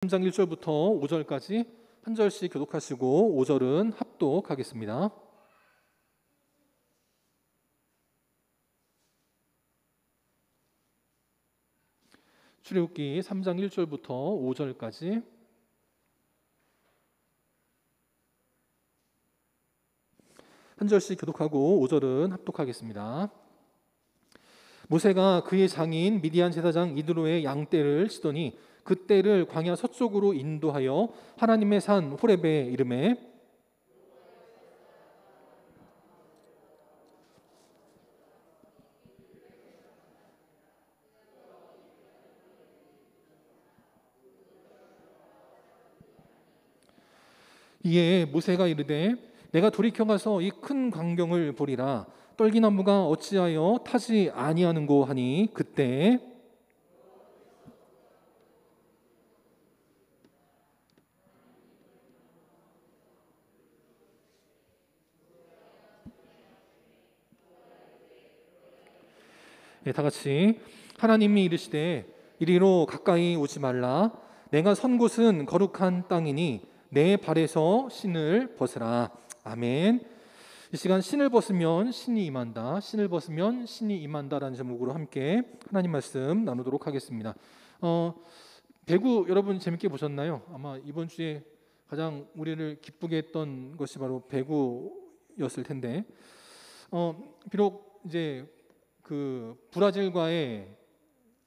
3장 1절부터 5절까지 한 절씩 교독하시고 5절은 합독하겠습니다. 출애굽기 3장 1절부터 5절까지 한 절씩 교독하고 5절은 합독하겠습니다. 모세가 그의 장인 미디안 제사장 이드로의 양떼를 치더니 그 떼를 광야 서쪽으로 인도하여 하나님의 산 호렙에 이르매 이에 모세가 이르되 내가 돌이켜 가서 이 큰 광경을 보리라. 떨기나무가 어찌하여 타지 아니하는고 하니 그때 다 같이 하나님이 이르시되 이리로 가까이 오지 말라. 내가 선 곳은 거룩한 땅이니 내 발에서 신을 벗으라. 아멘. 이 시간 신을 벗으면 신이 임한다, 신을 벗으면 신이 임한다라는 제목으로 함께 하나님 말씀 나누도록 하겠습니다. 배구 여러분 재밌게 보셨나요? 아마 이번 주에 가장 우리를 기쁘게 했던 것이 바로 배구였을 텐데, 비록 이제 그 브라질과의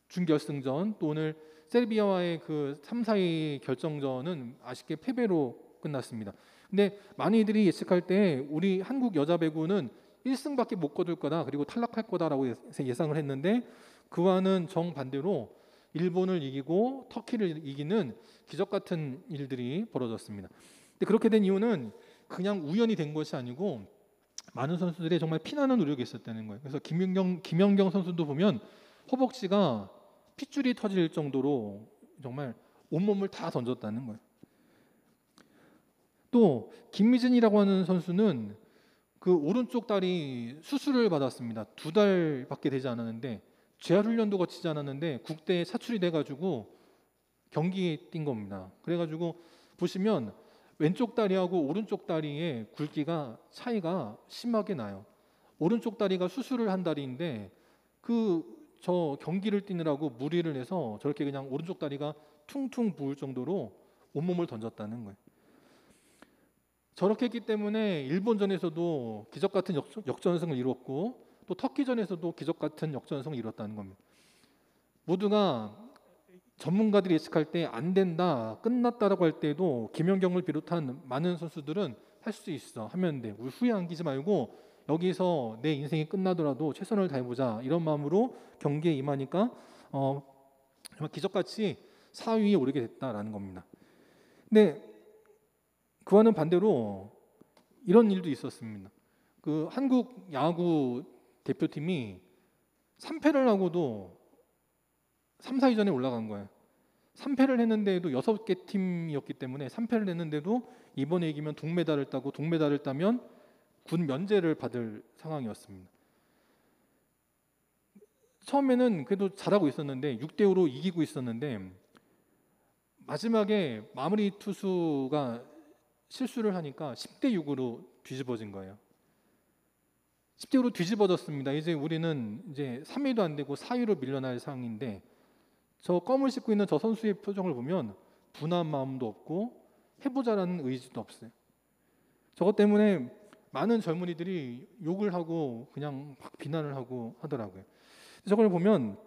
준결승전 또 오늘 세르비아와의 그 3, 4위 결정전은 아쉽게 패배로 끝났습니다. 근데 많은 이들이 예측할 때 우리 한국 여자 배구는 1승밖에 못 거둘 거다, 그리고 탈락할 거다라고 예상을 했는데 그와는 정반대로 일본을 이기고 터키를 이기는 기적 같은 일들이 벌어졌습니다. 근데 그렇게 된 이유는 그냥 우연이 된 것이 아니고 많은 선수들이 정말 피나는 노력이 있었다는 거예요. 그래서 김연경 선수도 보면 허벅지가 핏줄이 터질 정도로 정말 온몸을 다 던졌다는 거예요. 또 김미진이라고 하는 선수는 그 오른쪽 다리 수술을 받았습니다. 2달밖에 되지 않았는데 재활 훈련도 거치지 않았는데 국대에 차출이 돼가지고 경기에 뛴 겁니다. 그래가지고 보시면 왼쪽 다리하고 오른쪽 다리의 굵기가 차이가 심하게 나요. 오른쪽 다리가 수술을 한 다리인데 저 경기를 뛰느라고 무리를 해서 저렇게 그냥 오른쪽 다리가 퉁퉁 부을 정도로 온몸을 던졌다는 거예요. 저렇게 했기 때문에 일본전에서도 기적 같은 역전승을 이뤘고 또 터키전에서도 기적 같은 역전승을 이뤘다는 겁니다. 모두가 전문가들이 예측할 때 안 된다, 끝났다라고 할 때도 김연경을 비롯한 많은 선수들은 할 수 있어, 하면 돼, 우리 후회 안기지 말고 여기서 내 인생이 끝나더라도 최선을 다해보자, 이런 마음으로 경기에 임하니까 정말 기적같이 4위에 오르게 됐다라는 겁니다. 근데 그와는 반대로 이런 일도 있었습니다. 그 한국 야구 대표팀이 3패를 하고도 3, 4위전에 올라간 거예요. 3패를 했는데도 6개 팀이었기 때문에 3패를 했는데도 이번에 이기면 동메달을 따고 동메달을 따면 군 면제를 받을 상황이었습니다. 처음에는 그래도 잘하고 있었는데 6대5로 이기고 있었는데 마지막에 마무리 투수가 실수를 하니까 10대6으로 뒤집어진 거예요. 10대5로 뒤집어졌습니다. 이제 우리는 이제 3위도 안 되고 4위로 밀려날 상황인데 저 껌을 씹고 있는 저 선수의 표정을 보면 분한 마음도 없고 해보자라는 의지도 없어요. 저것 때문에 많은 젊은이들이 욕을 하고 그냥 막 비난을 하고 하더라고요. 저걸 보면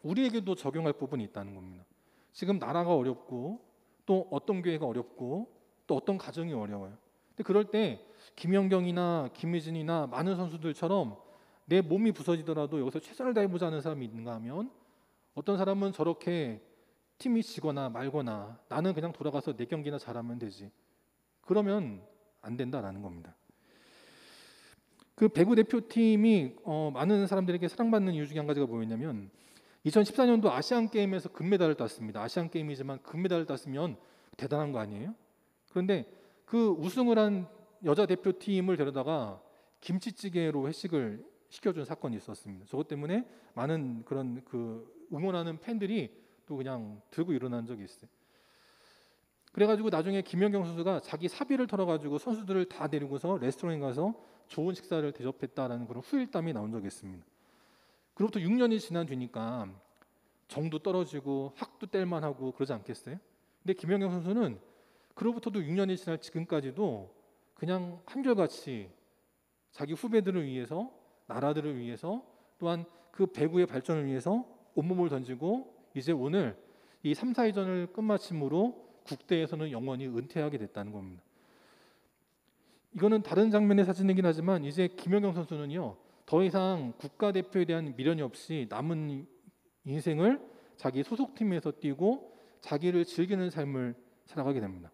우리에게도 적용할 부분이 있다는 겁니다. 지금 나라가 어렵고 또 어떤 교회가 어렵고 또 어떤 가정이 어려워요. 근데 그럴 때 김연경이나 김미진이나 많은 선수들처럼 내 몸이 부서지더라도 여기서 최선을 다해보자는 사람이 있는가 하면, 어떤 사람은 저렇게 팀이 지거나 말거나 나는 그냥 돌아가서 내 경기나 잘하면 되지, 그러면 안 된다라는 겁니다. 그 배구 대표팀이 많은 사람들에게 사랑받는 이유 중에 한 가지가 뭐였냐면 2014년도 아시안 게임에서 금메달을 땄습니다. 아시안 게임이지만 금메달을 땄으면 대단한 거 아니에요? 그런데 그 우승을 한 여자 대표팀을 데려다가 김치찌개로 회식을 시켜준 사건이 있었습니다. 저것 때문에 많은 그런 그 응원하는 팬들이 또 그냥 들고 일어난 적이 있어요. 그래가지고 나중에 김연경 선수가 자기 사비를 털어가지고 선수들을 다 데리고서 레스토랑에 가서 좋은 식사를 대접했다라는 그런 후일담이 나온 적이 있습니다. 그로부터 6년이 지난 뒤니까 정도 떨어지고 학도 뗄만하고 그러지 않겠어요? 근데 김연경 선수는 그로부터도 6년이 지날 지금까지도 그냥 한결같이 자기 후배들을 위해서, 나라들을 위해서, 또한 그 배구의 발전을 위해서 온몸을 던지고 이제 오늘 이 3, 4위전을 끝마침으로 국대에서는 영원히 은퇴하게 됐다는 겁니다. 이거는 다른 장면의 사진이긴 하지만 이제 김연경 선수는요, 더 이상 국가대표에 대한 미련이 없이 남은 인생을 자기 소속팀에서 뛰고 자기를 즐기는 삶을 살아가게 됩니다.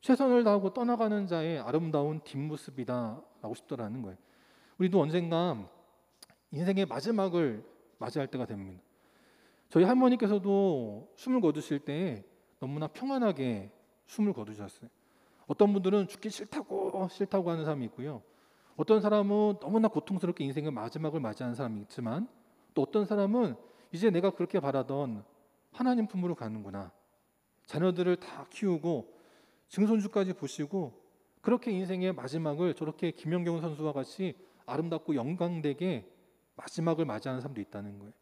최선을 다하고 떠나가는 자의 아름다운 뒷모습이다라고 싶더라는 거예요. 우리도 언젠가 인생의 마지막을 맞이할 때가 됩니다. 저희 할머니께서도 숨을 거두실 때 너무나 평안하게 숨을 거두셨어요. 어떤 분들은 죽기 싫다고 하는 사람이 있고요. 어떤 사람은 너무나 고통스럽게 인생의 마지막을 맞이하는 사람이 있지만 또 어떤 사람은 이제 내가 그렇게 바라던 하나님 품으로 가는구나. 자녀들을 다 키우고 증손주까지 보시고 그렇게 인생의 마지막을 저렇게 김연경 선수와 같이 아름답고 영광되게 마지막을 맞이하는 사람도 있다는 거예요.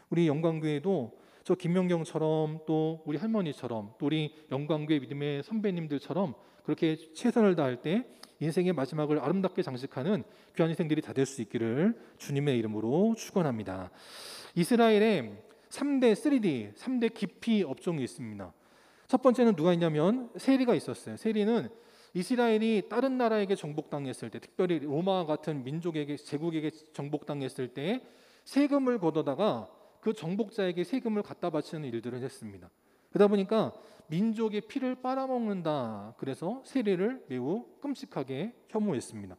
우리 영광교회도 저 김연경처럼 또 우리 할머니처럼 또 우리 영광교회 믿음의 선배님들처럼 그렇게 최선을 다할 때 인생의 마지막을 아름답게 장식하는 귀한 인생들이 다 될 수 있기를 주님의 이름으로 축원합니다. 이스라엘에 3대 기피 업종이 있습니다. 첫 번째는 누가 있냐면 세리가 있었어요. 세리는 이스라엘이 다른 나라에게 정복당했을 때, 특별히 로마 같은 민족에게 제국에게 정복당했을 때 세금을 걷어다가 그 정복자에게 세금을 갖다 바치는 일들을 했습니다. 그러다 보니까 민족의 피를 빨아먹는다. 그래서 세리를 매우 끔찍하게 혐오했습니다.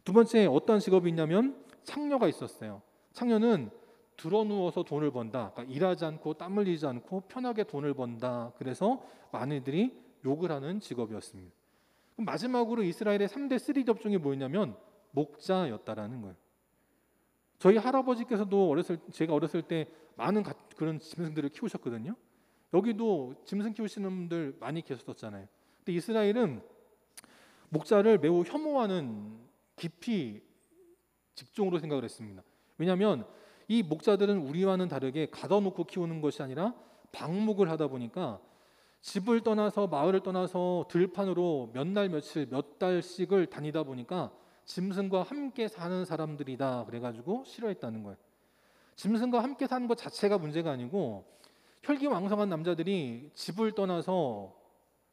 두 번째 어떤 직업이 있냐면 창녀가 있었어요. 창녀는 드러누워서 돈을 번다. 그러니까 일하지 않고 땀 흘리지 않고 편하게 돈을 번다. 그래서 많은 이들이 욕을 하는 직업이었습니다. 그럼 마지막으로 이스라엘의 3대 쓰리 업종이 뭐였냐면 목자였다라는 거예요. 저희 할아버지께서도 제가 어렸을 때 많은 그런 짐승들을 키우셨거든요. 여기도 짐승 키우시는 분들 많이 계셨었잖아요. 근데 이스라엘은 목자를 매우 혐오하는 기피 직종으로 생각을 했습니다. 왜냐하면 이 목자들은 우리와는 다르게 가둬놓고 키우는 것이 아니라 방목을 하다 보니까 집을 떠나서 마을을 떠나서 들판으로 몇 날 며칠 몇 달씩을 다니다 보니까 짐승과 함께 사는 사람들이다 그래가지고 싫어했다는 거예요. 짐승과 함께 사는 것 자체가 문제가 아니고 혈기왕성한 남자들이 집을 떠나서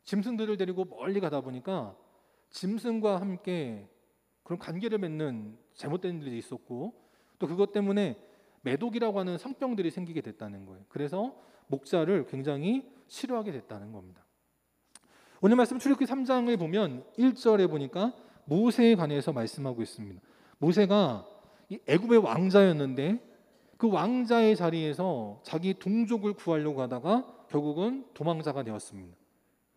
짐승들을 데리고 멀리 가다 보니까 짐승과 함께 그런 관계를 맺는 잘못된 일이 있었고 또 그것 때문에 매독이라고 하는 성병들이 생기게 됐다는 거예요. 그래서 목자를 굉장히 싫어하게 됐다는 겁니다. 오늘 말씀 출애굽기 3장을 보면 1절에 보니까 모세에 관해서 말씀하고 있습니다. 모세가 이 애굽의 왕자였는데 그 왕자의 자리에서 자기 동족을 구하려고 하다가 결국은 도망자가 되었습니다.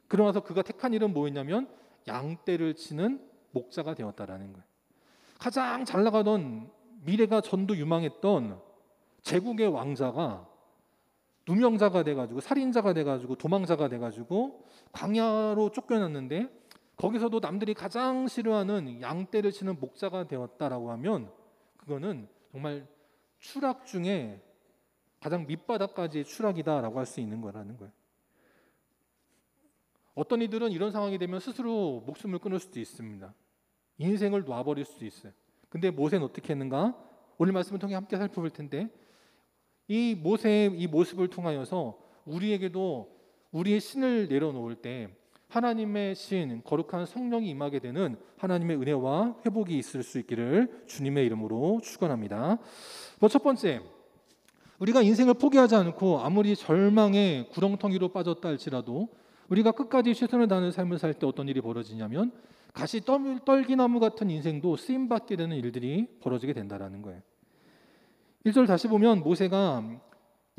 그러면서 그가 택한 일은 뭐였냐면 양떼를 치는 목자가 되었다라는 거예요. 가장 잘 나가던 미래가 전도 유망했던 제국의 왕자가 누명자가 돼가지고 살인자가 돼가지고 도망자가 돼가지고 광야로 쫓겨났는데 거기서도 남들이 가장 싫어하는 양떼를 치는 목자가 되었다라고 하면 그거는 정말 추락 중에 가장 밑바닥까지의 추락이다라고 할 수 있는 거라는 거예요. 어떤 이들은 이런 상황이 되면 스스로 목숨을 끊을 수도 있습니다. 인생을 놔버릴 수도 있어요. 근데 모세는 어떻게 했는가? 오늘 말씀을 통해 함께 살펴볼 텐데 이 모세의 이 모습을 통하여서 우리에게도 우리의 신을 내려놓을 때 하나님의 신, 거룩한 성령이 임하게 되는 하나님의 은혜와 회복이 있을 수 있기를 주님의 이름으로 축원합니다. 첫 번째, 우리가 인생을 포기하지 않고 아무리 절망의 구렁텅이로 빠졌다 할지라도 우리가 끝까지 최선을 다하는 삶을 살 때 어떤 일이 벌어지냐면 가시 떨기나무 같은 인생도 쓰임받게 되는 일들이 벌어지게 된다는 거예요. 1절 다시 보면 모세가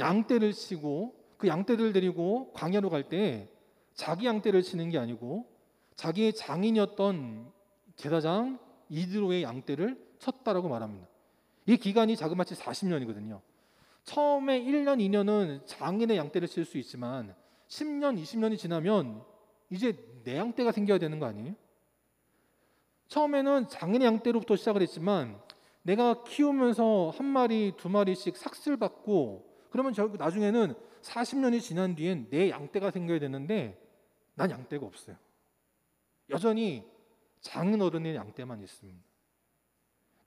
양떼를 치고 그 양떼들을 데리고 광야로 갈 때 자기 양떼를 치는 게 아니고 자기의 장인이었던 제사장 이드로의 양떼를 쳤다라고 말합니다. 이 기간이 자그마치 40년이거든요. 처음에 1년, 2년은 장인의 양떼를 칠 수 있지만 10년, 20년이 지나면 이제 내 양떼가 생겨야 되는 거 아니에요? 처음에는 작은 양떼로부터 시작을 했지만 내가 키우면서 한 마리, 두 마리씩 삭슬 받고 그러면 결국 나중에는 40년이 지난 뒤엔 내 양떼가 생겨야 되는데 난 양떼가 없어요. 여전히 작은 어른의 양떼만 있습니다.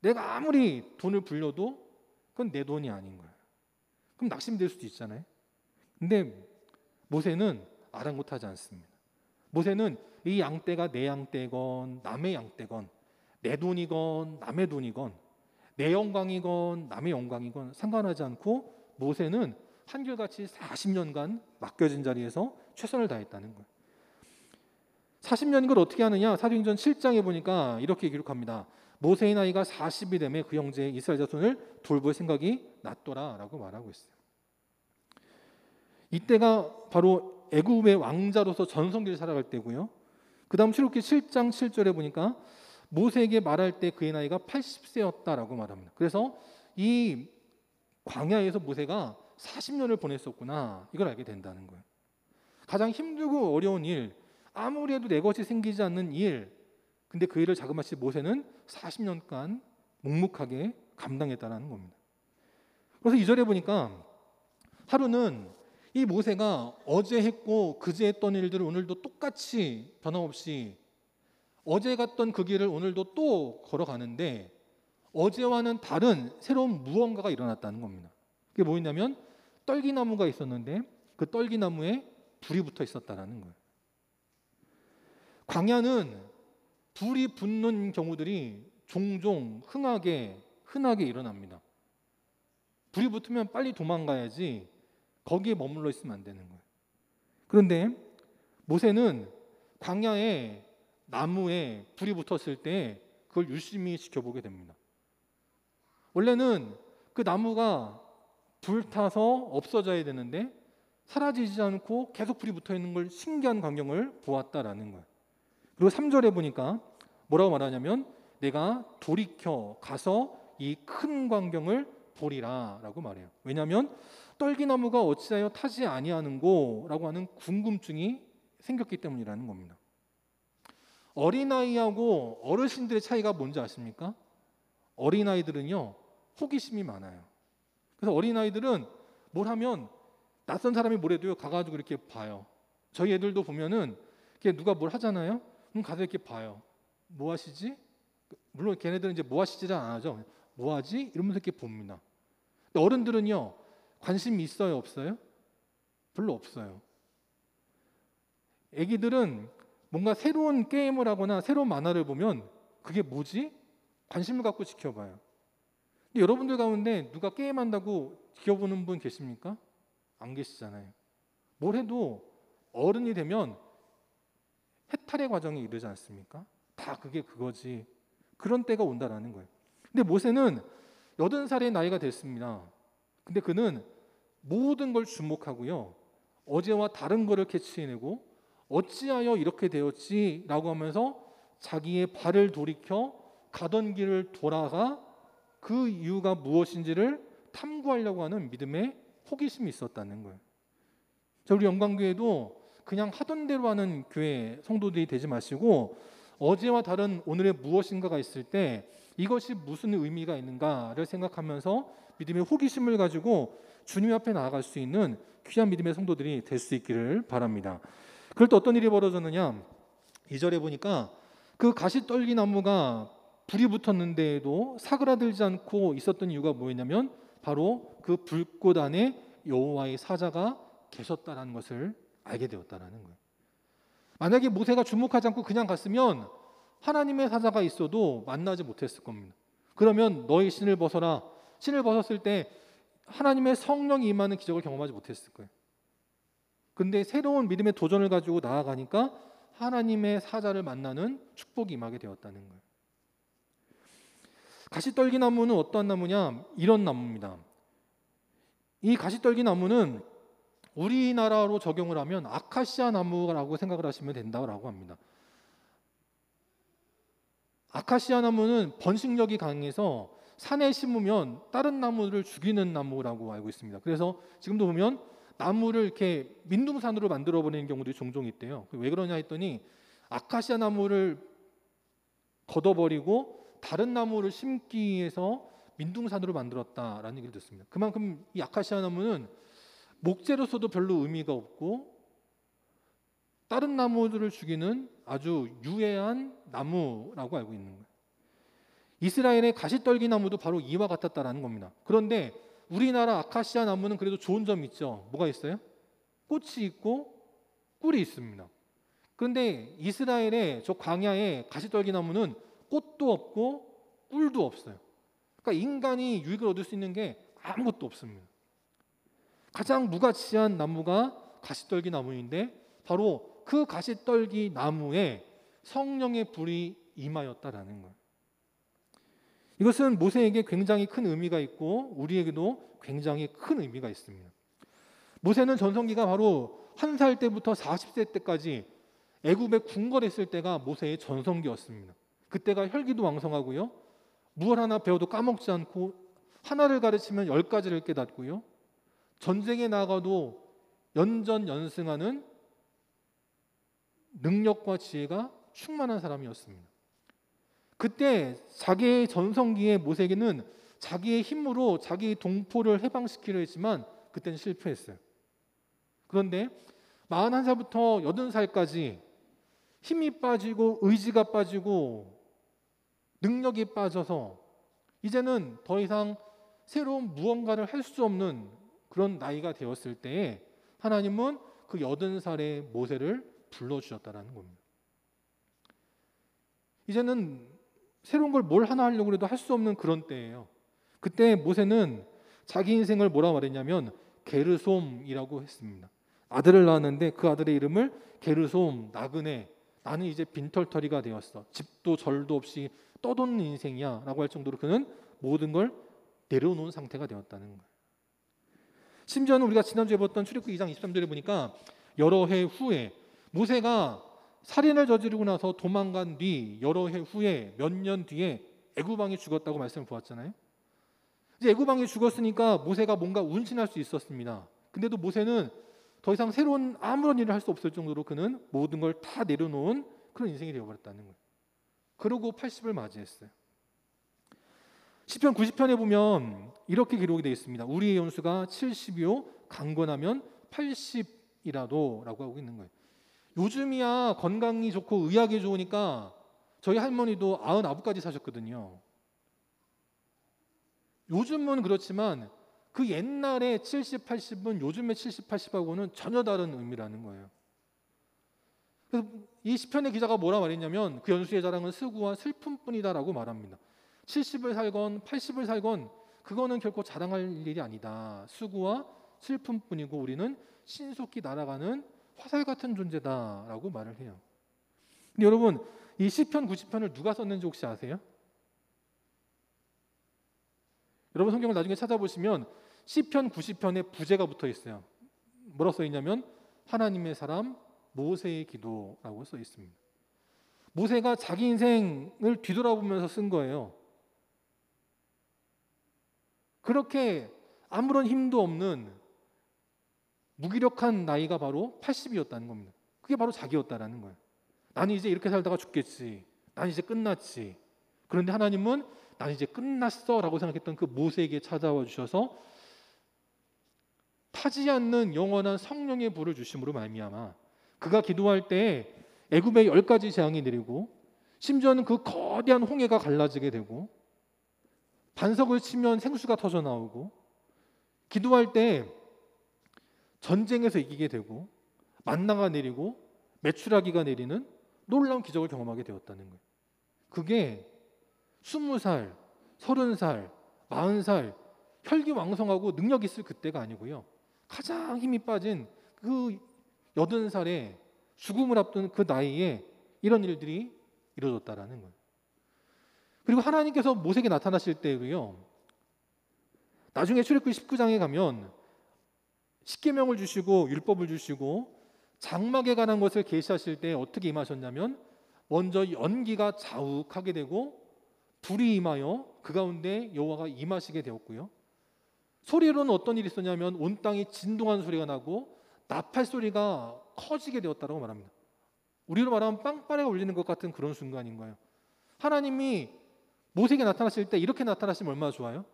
내가 아무리 돈을 불려도 그건 내 돈이 아닌 거예요. 그럼 낙심될 수도 있잖아요. 근데 모세는 아랑곳하지 않습니다. 모세는 이 양떼가 내 양떼건 남의 양떼건 내 돈이건 남의 돈이건 내 영광이건 남의 영광이건 상관하지 않고 모세는 한결같이 40년간 맡겨진 자리에서 최선을 다했다는 거예요. 40년인 걸 어떻게 하느냐? 사도행전 7장에 보니까 이렇게 기록합니다. 모세의 나이가 40이 되매 그 형제 이스라엘 자손을 돌볼 생각이 났더라라고 말하고 있어요. 이때가 바로 애굽의 왕자로서 전성기를 살아갈 때고요. 그 다음 출애굽기 7장 7절에 보니까 모세에게 말할 때 그의 나이가 80세였다라고 말합니다. 그래서 이 광야에서 모세가 40년을 보냈었구나, 이걸 알게 된다는 거예요. 가장 힘들고 어려운 일, 아무리 해도 내 것이 생기지 않는 일, 근데 그 일을 자그마치 모세는 40년간 묵묵하게 감당했다는 겁니다. 그래서 2절에 보니까 하루는 이 모세가 어제 했고 그제 했던 일들을 오늘도 똑같이 변함없이 어제 갔던 그 길을 오늘도 또 걸어가는데 어제와는 다른 새로운 무언가가 일어났다는 겁니다. 그게 뭐였냐면 떨기나무가 있었는데 그 떨기나무에 불이 붙어 있었다는 거예요. 광야는 불이 붙는 경우들이 종종 흔하게 일어납니다. 불이 붙으면 빨리 도망가야지 거기에 머물러 있으면 안 되는 거예요. 그런데 모세는 광야에 나무에 불이 붙었을 때 그걸 유심히 지켜보게 됩니다. 원래는 그 나무가 불타서 없어져야 되는데 사라지지 않고 계속 불이 붙어 있는 걸 신기한 광경을 보았다라는 거예요. 그리고 3절에 보니까 뭐라고 말하냐면 내가 돌이켜 가서 이 큰 광경을 보리라 라고 말해요. 왜냐하면 떨기나무가 어찌하여 타지 아니하는고 라고 하는 궁금증이 생겼기 때문이라는 겁니다. 어린아이하고 어르신들의 차이가 뭔지 아십니까? 어린아이들은요 호기심이 많아요. 그래서 어린아이들은 뭘 하면 낯선 사람이 뭐래도요 가가지고 이렇게 봐요. 저희 애들도 보면은 누가 뭘 하잖아요. 그럼 가서 이렇게 봐요. 뭐 하시지? 물론 걔네들은 이제 뭐 하시지를 안 하죠. 뭐 하지? 이러면서 이렇게 봅니다. 근데 어른들은요 관심이 있어요, 없어요? 별로 없어요. 애기들은 뭔가 새로운 게임을 하거나 새로운 만화를 보면 그게 뭐지? 관심을 갖고 지켜봐요. 근데 여러분들 가운데 누가 게임한다고 지켜보는 분 계십니까? 안 계시잖아요. 뭘 해도 어른이 되면 해탈의 과정에 이르지 않습니까? 다 그게 그거지. 그런 때가 온다라는 거예요. 근데 모세는 80살의 나이가 됐습니다. 근데 그는 모든 걸 주목하고요. 어제와 다른 거를 캐치해내고 어찌하여 이렇게 되었지라고 하면서 자기의 발을 돌이켜 가던 길을 돌아가 그 이유가 무엇인지를 탐구하려고 하는 믿음의 호기심이 있었다는 거예요. 자, 우리 영광교회도 그냥 하던 대로 하는 교회 성도들이 되지 마시고 어제와 다른 오늘의 무엇인가가 있을 때 이것이 무슨 의미가 있는가를 생각하면서 믿음의 호기심을 가지고 주님 앞에 나아갈 수 있는 귀한 믿음의 성도들이 될 수 있기를 바랍니다. 그럴 때 어떤 일이 벌어졌느냐? 2절에 보니까 그 가시떨기나무가 불이 붙었는데도 사그라들지 않고 있었던 이유가 뭐였냐면 바로 그 불꽃 안에 여호와의 사자가 계셨다라는 것을 알게 되었다라는 거예요. 만약에 모세가 주목하지 않고 그냥 갔으면 하나님의 사자가 있어도 만나지 못했을 겁니다. 그러면 너희 신을 벗어라. 신을 벗었을 때 하나님의 성령이 임하는 기적을 경험하지 못했을 거예요. 근데 새로운 믿음의 도전을 가지고 나아가니까 하나님의 사자를 만나는 축복이 임하게 되었다는 거예요. 가시떨기나무는 어떠한 나무냐? 이런 나무입니다. 이 가시떨기나무는 우리나라로 적용을 하면 아카시아 나무라고 생각을 하시면 된다고 합니다. 아카시아 나무는 번식력이 강해서 산에 심으면 다른 나무를 죽이는 나무라고 알고 있습니다. 그래서 지금도 보면 나무를 이렇게 민둥산으로 만들어 버리는 경우들이 종종 있대요. 왜 그러냐 했더니 아카시아 나무를 걷어버리고 다른 나무를 심기 위해서 민둥산으로 만들었다라는 얘기를 듣습니다. 그만큼 이 아카시아 나무는 목재로서도 별로 의미가 없고 다른 나무들을 죽이는 아주 유해한 나무라고 알고 있는 거예요. 이스라엘의 가시떨기 나무도 바로 이와 같았다라는 겁니다. 그런데 우리나라 아카시아 나무는 그래도 좋은 점이 있죠. 뭐가 있어요? 꽃이 있고 꿀이 있습니다. 그런데 이스라엘의 저 광야의 가시떨기 나무는 꽃도 없고 꿀도 없어요. 그러니까 인간이 유익을 얻을 수 있는 게 아무것도 없습니다. 가장 무가치한 나무가 가시떨기 나무인데 바로 그 가시떨기 나무에 성령의 불이 임하였다라는 거예요. 이것은 모세에게 굉장히 큰 의미가 있고 우리에게도 굉장히 큰 의미가 있습니다. 모세는 전성기가 바로 1살 때부터 40세 때까지 애굽에 궁궐했을 때가 모세의 전성기였습니다. 그때가 혈기도 왕성하고요. 무엇 하나 배워도 까먹지 않고 하나를 가르치면 10가지를 깨닫고요. 전쟁에 나가도 연전연승하는 능력과 지혜가 충만한 사람이었습니다. 그때 자기의 전성기의 모세에게는 자기의 힘으로 자기 동포를 해방시키려 했지만 그때는 실패했어요. 그런데 41살부터 80살까지 힘이 빠지고 의지가 빠지고 능력이 빠져서 이제는 더 이상 새로운 무언가를 할 수 없는 그런 나이가 되었을 때에 하나님은 그 80살의 모세를 불러주셨다는 겁니다. 이제는 새로운 걸 뭘 하나 하려고 해도 할 수 없는 그런 때예요. 그때 모세는 자기 인생을 뭐라 말했냐면 게르솜이라고 했습니다. 아들을 낳았는데 그 아들의 이름을 게르솜, 나그네, 나는 이제 빈털터리가 되었어. 집도 절도 없이 떠도는 인생이야 라고 할 정도로 그는 모든 걸 내려놓은 상태가 되었다는 거예요. 심지어는 우리가 지난주에 봤던 출애굽기 2장 23절에 보니까 여러 해 후에 모세가 살인을 저지르고 나서 도망간 뒤 여러 해 후에 몇 년 뒤에 애굽 왕이 죽었다고 말씀을 보았잖아요. 이제 애굽 왕이 죽었으니까 모세가 뭔가 운신할 수 있었습니다. 근데도 모세는 더 이상 새로운 아무런 일을 할 수 없을 정도로 그는 모든 걸 다 내려놓은 그런 인생이 되어버렸다는 거예요. 그러고 80을 맞이했어요. 시편 90편에 보면 이렇게 기록이 되어 있습니다. 우리의 연수가 70이요 강건하면 80이라도 라고 하고 있는 거예요. 요즘이야 건강이 좋고 의학이 좋으니까 저희 할머니도 99까지 사셨거든요. 요즘은 그렇지만 그 옛날에 70, 80은 요즘의 70, 80하고는 전혀 다른 의미라는 거예요. 그래서 이 시편의 기자가 뭐라 말했냐면 그 연수의 자랑은 수고와 슬픔뿐이다라고 말합니다. 70을 살건 80을 살건 그거는 결코 자랑할 일이 아니다. 수고와 슬픔뿐이고 우리는 신속히 날아가는 화살 같은 존재다라고 말을 해요. 근데 여러분 이 시편 90편을 누가 썼는지 혹시 아세요? 여러분 성경을 나중에 찾아보시면 시편 90편에 부제가 붙어 있어요. 뭐라고 써 있냐면 하나님의 사람 모세의 기도라고 써 있습니다. 모세가 자기 인생을 뒤돌아보면서 쓴 거예요. 그렇게 아무런 힘도 없는 무기력한 나이가 바로 80이었다는 겁니다. 그게 바로 자기였다라는 거예요. 나는 이제 이렇게 살다가 죽겠지. 나는 이제 끝났지. 그런데 하나님은 나는 이제 끝났어 라고 생각했던 그 모세에게 찾아와 주셔서 타지 않는 영원한 성령의 불을 주심으로 말미암아 그가 기도할 때 애굽에 10가지 재앙이 내리고 심지어는 그 거대한 홍해가 갈라지게 되고 반석을 치면 생수가 터져 나오고 기도할 때 전쟁에서 이기게 되고 만나가 내리고 메추라기가 내리는 놀라운 기적을 경험하게 되었다는 거예요. 그게 20살, 30살, 40살 혈기왕성하고 능력 있을 그때가 아니고요. 가장 힘이 빠진 그 80살에 죽음을 앞둔 그 나이에 이런 일들이 이루어졌다라는 거예요. 그리고 하나님께서 모세에게 나타나실 때도요. 나중에 출애굽기 19장에 가면 십계명을 주시고 율법을 주시고 장막에 관한 것을 계시하실 때 어떻게 임하셨냐면 먼저 연기가 자욱하게 되고 불이 임하여 그 가운데 여호와가 임하시게 되었고요. 소리로는 어떤 일이 있었냐면 온 땅이 진동하는 소리가 나고 나팔 소리가 커지게 되었다고 말합니다. 우리로 말하면 빵빠레가 울리는 것 같은 그런 순간인 거예요. 하나님이 모세에게 나타나실 때 이렇게 나타나시면 얼마나 좋아요?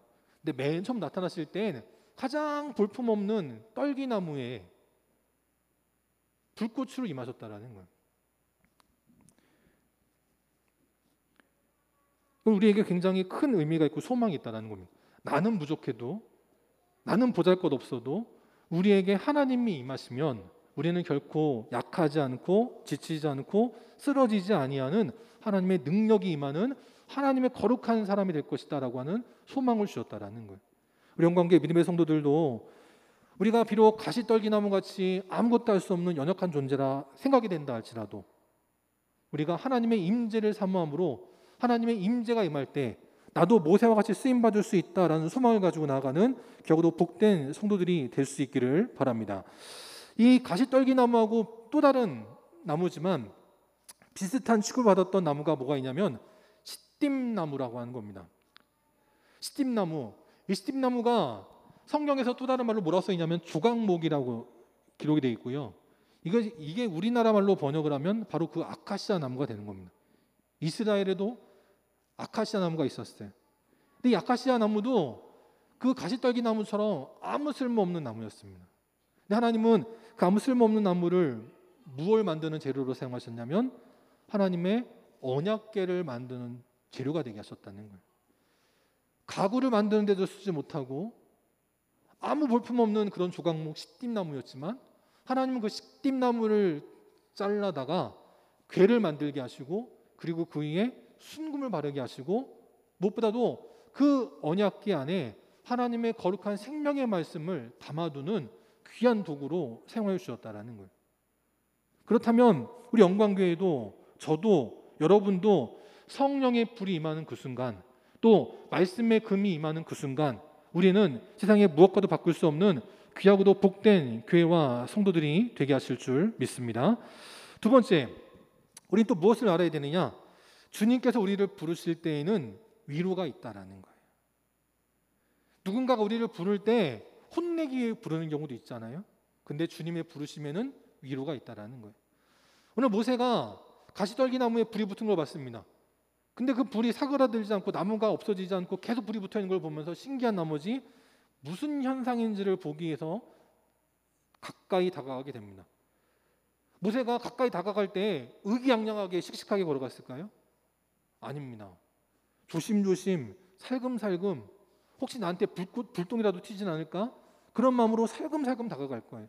근데 맨 처음 나타나실 땐 가장 볼품없는 떨기나무에 불꽃으로 임하셨다라는 거예요. 우리에게 굉장히 큰 의미가 있고 소망이 있다는 겁니다. 나는 부족해도, 나는 보잘것없어도 우리에게 하나님이 임하시면 우리는 결코 약하지 않고 지치지 않고 쓰러지지 아니하는 하나님의 능력이 임하는 하나님의 거룩한 사람이 될 것이다라고 하는 소망을 주셨다라는 거예요. 우리 영광교회 믿음의 성도들도 우리가 비록 가시떨기나무 같이 아무것도 할 수 없는 연약한 존재라 생각이 된다 할지라도 우리가 하나님의 임재를 사모함으로 하나님의 임재가 임할 때 나도 모세와 같이 쓰임 받을 수 있다라는 소망을 가지고 나아가는 겨우도 복된 성도들이 될 수 있기를 바랍니다. 이 가시떨기나무하고 또 다른 나무지만 비슷한 취급받았던 나무가 뭐가 있냐면 시띠나무라고 하는 겁니다. 시띠나무, 이 시띠나무가 성경에서 또 다른 말로 뭐라고 써 있냐면 조각목이라고 기록이 되어 있고요. 이게 우리나라 말로 번역을 하면 바로 그 아카시아 나무가 되는 겁니다. 이스라엘에도 아카시아 나무가 있었어요. 근데 이 아카시아 나무도 그 가시떨기 나무처럼 아무 쓸모없는 나무였습니다. 근데 하나님은 그 아무 쓸모없는 나무를 무엇을 만드는 재료로 사용하셨냐면 하나님의 언약궤를 만드는 재료가 되게 하셨다는 거예요. 가구를 만드는 데도 쓰지 못하고 아무 볼품없는 그런 조각목 시띠나무였지만 하나님은 그 시띠나무를 잘라다가 궤를 만들게 하시고 그리고 그 위에 순금을 바르게 하시고 무엇보다도 그 언약궤 안에 하나님의 거룩한 생명의 말씀을 담아두는 귀한 도구로 사용해 주셨다라는 거예요. 그렇다면 우리 영광교회도 저도 여러분도 성령의 불이 임하는 그 순간 또 말씀의 금이 임하는 그 순간 우리는 세상에 무엇과도 바꿀 수 없는 귀하고도 복된 교회와 성도들이 되게 하실 줄 믿습니다. 두 번째, 우리는 또 무엇을 알아야 되느냐? 주님께서 우리를 부르실 때에는 위로가 있다라는 거예요. 누군가가 우리를 부를 때 혼내기 위해 부르는 경우도 있잖아요. 근데 주님의 부르심에는 위로가 있다라는 거예요. 오늘 모세가 가시떨기나무에 불이 붙은 걸 봤습니다. 근데 그 불이 사그라들지 않고 나무가 없어지지 않고 계속 불이 붙어 있는 걸 보면서 신기한 나머지 무슨 현상인지를 보기 위해서 가까이 다가가게 됩니다. 모세가 가까이 다가갈 때 의기양양하게 씩씩하게 걸어갔을까요? 아닙니다. 조심조심 살금살금 혹시 나한테 불똥이라도 튀진 않을까? 그런 마음으로 살금살금 다가갈 거예요.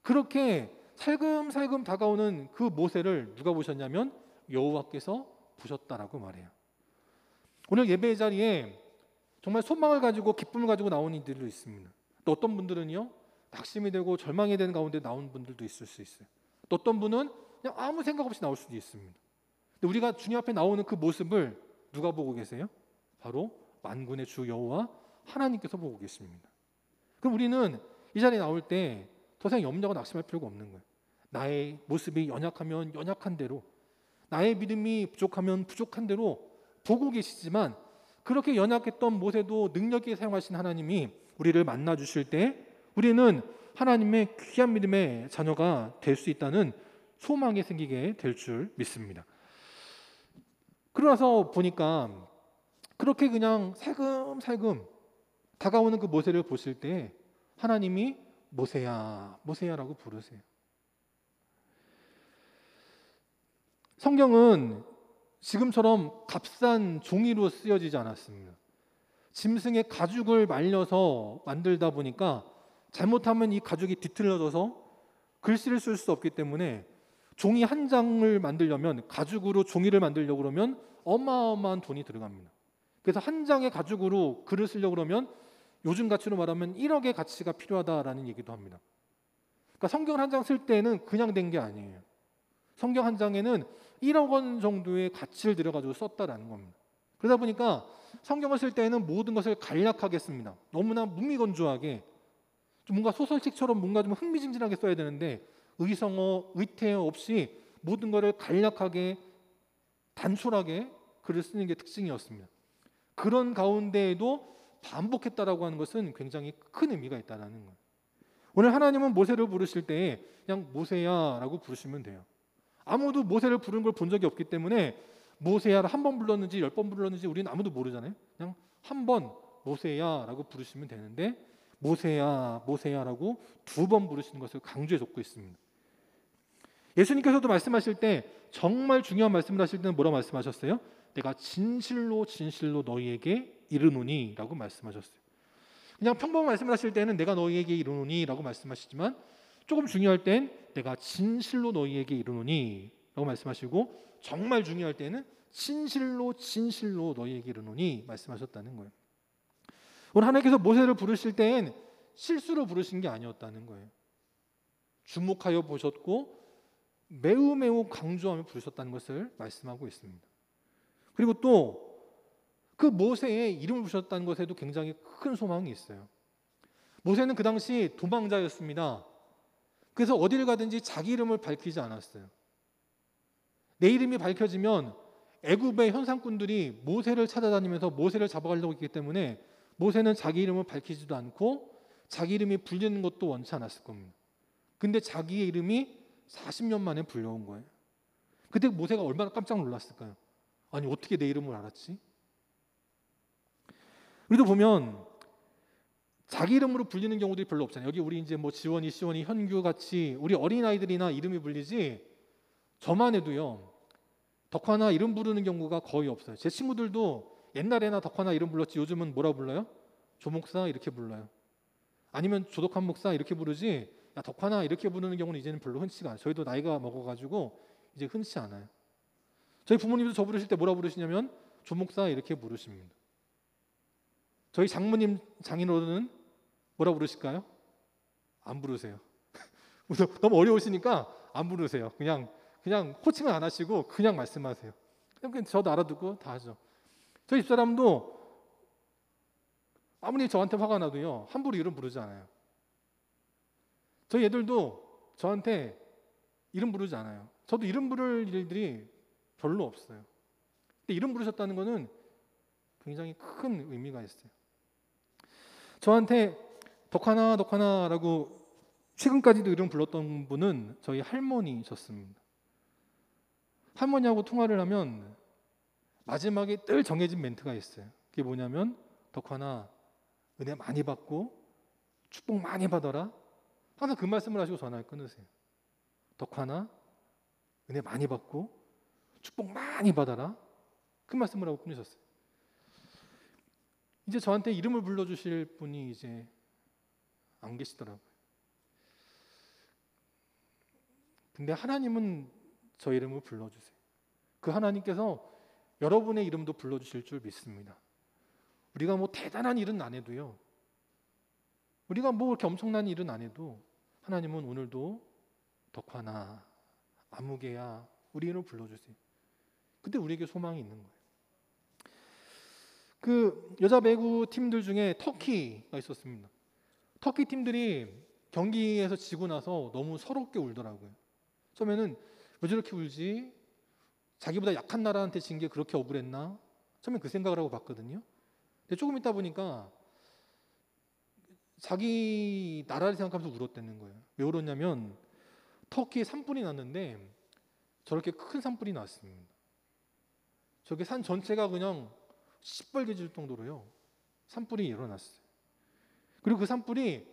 그렇게 살금살금 다가오는 그 모세를 누가 보셨냐면 여호와께서 보셨다라고 말해요. 오늘 예배의 자리에 정말 소망을 가지고 기쁨을 가지고 나온 이들도 있습니다. 또 어떤 분들은요 낙심이 되고 절망이 되는 가운데 나온 분들도 있을 수 있어요. 또 어떤 분은 그냥 아무 생각 없이 나올 수도 있습니다. 근데 우리가 주님 앞에 나오는 그 모습을 누가 보고 계세요? 바로 만군의 주 여호와 하나님께서 보고 계십니다. 그럼 우리는 이 자리에 나올 때 더 이상 염려하고 낙심할 필요가 없는 거예요. 나의 모습이 연약하면 연약한 대로, 나의 믿음이 부족하면 부족한 대로 보고 계시지만 그렇게 연약했던 모세도 능력 있게 사용하신 하나님이 우리를 만나 주실 때 우리는 하나님의 귀한 믿음의 자녀가 될 수 있다는 소망이 생기게 될 줄 믿습니다. 그러나서 보니까 그렇게 그냥 살금살금 다가오는 그 모세를 보실 때 하나님이 모세야, 모세야라고 부르세요. 성경은 지금처럼 값싼 종이로 쓰여지지 않았습니다. 짐승의 가죽을 말려서 만들다 보니까 잘못하면 이 가죽이 뒤틀려져서 글씨를 쓸 수 없기 때문에 종이 한 장을 만들려면 가죽으로 종이를 만들려고 그러면 어마어마한 돈이 들어갑니다. 그래서 한 장의 가죽으로 글을 쓰려고 그러면 요즘 가치로 말하면 1억의 가치가 필요하다라는 얘기도 합니다. 그러니까 성경을 한 장 쓸 때는 그냥 된 게 아니에요. 성경 한 장에는 1억 원 정도의 가치를 들여가지고 썼다라는 겁니다. 그러다 보니까 성경을 쓸 때는 모든 것을 간략하게 씁니다. 너무나 무미건조하게 좀 뭔가 소설책처럼 뭔가 좀 흥미진진하게 써야 되는데 의성어, 의태어 없이 모든 것을 간략하게 단촐하게 글을 쓰는 게 특징이었습니다. 그런 가운데에도 반복했다라고 하는 것은 굉장히 큰 의미가 있다라는 거예요. 오늘 하나님은 모세를 부르실 때 그냥 모세야라고 부르시면 돼요. 아무도 모세를 부르는 걸 본 적이 없기 때문에 모세야를 한 번 불렀는지 10번 불렀는지 우리는 아무도 모르잖아요. 그냥 한 번 모세야라고 부르시면 되는데 모세야 모세야라고 2번 부르시는 것을 강조해 줬고 있습니다. 예수님께서도 말씀하실 때 정말 중요한 말씀을 하실 때는 뭐라고 말씀하셨어요? 내가 진실로 진실로 너희에게 이르노니 라고 말씀하셨어요. 그냥 평범한 말씀을 하실 때는 내가 너희에게 이르노니 라고 말씀하시지만 조금 중요할 땐 내가 진실로 너희에게 이르노니 라고 말씀하시고 정말 중요할 때는 진실로 진실로 너희에게 이르노니 말씀하셨다는 거예요. 오늘 하나님께서 모세를 부르실 때엔 실수로 부르신 게 아니었다는 거예요. 주목하여 보셨고 매우 매우 강조하며 부르셨다는 것을 말씀하고 있습니다. 그리고 또 그 모세의 이름을 부르셨다는 것에도 굉장히 큰 소망이 있어요. 모세는 그 당시 도망자였습니다. 그래서 어디를 가든지 자기 이름을 밝히지 않았어요. 내 이름이 밝혀지면 애굽의 현상꾼들이 모세를 찾아다니면서 모세를 잡아가려고 했기 때문에 모세는 자기 이름을 밝히지도 않고 자기 이름이 불리는 것도 원치 않았을 겁니다. 근데 자기의 이름이 40년 만에 불려온 거예요. 그때 모세가 얼마나 깜짝 놀랐을까요? 아니 어떻게 내 이름을 알았지? 우리도 보면 자기 이름으로 불리는 경우들이 별로 없잖아요. 여기 우리 이제 뭐 지원이, 시원이, 현규 같이 우리 어린아이들이나 이름이 불리지 저만 해도요. 덕화나 이름 부르는 경우가 거의 없어요. 제 친구들도 옛날에나 덕화나 이름 불렀지 요즘은 뭐라 불러요? 조목사 이렇게 불러요. 아니면 조덕한 목사 이렇게 부르지 야 덕화나 이렇게 부르는 경우는 이제는 별로 흔치가 않아요. 저희도 나이가 먹어가지고 이제 흔치 않아요. 저희 부모님도 저 부르실 때 뭐라 부르시냐면 조목사 이렇게 부르십니다. 저희 장모님 장인어른은 뭐라 부르실까요? 안 부르세요. 너무 어려우시니까 안 부르세요. 그냥 호칭을 안 하시고 그냥 말씀하세요. 그냥 저도 알아듣고 다 하죠. 저희 집사람도 아무리 저한테 화가 나도요 함부로 이름 부르지 않아요. 저희 애들도 저한테 이름 부르지 않아요. 저도 이름 부를 일들이 별로 없어요. 근데 이름 부르셨다는 거는 굉장히 큰 의미가 있어요. 저한테 덕하나라고 최근까지도 이름 불렀던 분은 저희 할머니셨습니다. 할머니하고 통화를 하면 마지막에 늘 정해진 멘트가 있어요. 그게 뭐냐면 덕하나 은혜 많이 받고 축복 많이 받아라. 항상 그 말씀을 하시고 전화를 끊으세요. 덕하나 은혜 많이 받고 축복 많이 받아라. 그 말씀을 하고 끊으셨어요. 이제 저한테 이름을 불러주실 분이 이제 안 계시더라고요. 근데 하나님은 저 이름을 불러주세요. 그 하나님께서 여러분의 이름도 불러주실 줄 믿습니다. 우리가 뭐 대단한 일은 안 해도요. 우리가 뭐 이렇게 엄청난 일은 안 해도 하나님은 오늘도 덕화나 아무개야 우리 이름을 불러주세요. 근데 우리에게 소망이 있는 거예요. 그 여자 배구 팀들 중에 터키가 있었습니다. 터키 팀들이 경기에서 지고 나서 너무 서럽게 울더라고요. 처음에는 왜 저렇게 울지? 자기보다 약한 나라한테 진 게 그렇게 억울했나? 처음에 그 생각을 하고 봤거든요. 근데 조금 있다 보니까 자기 나라를 생각하면서 울었다는 거예요. 왜 울었냐면 터키에 산불이 났는데 저렇게 큰 산불이 났습니다. 저게 산 전체가 그냥 시뻘개질 정도로요. 산불이 일어났어요. 그리고 그 산불이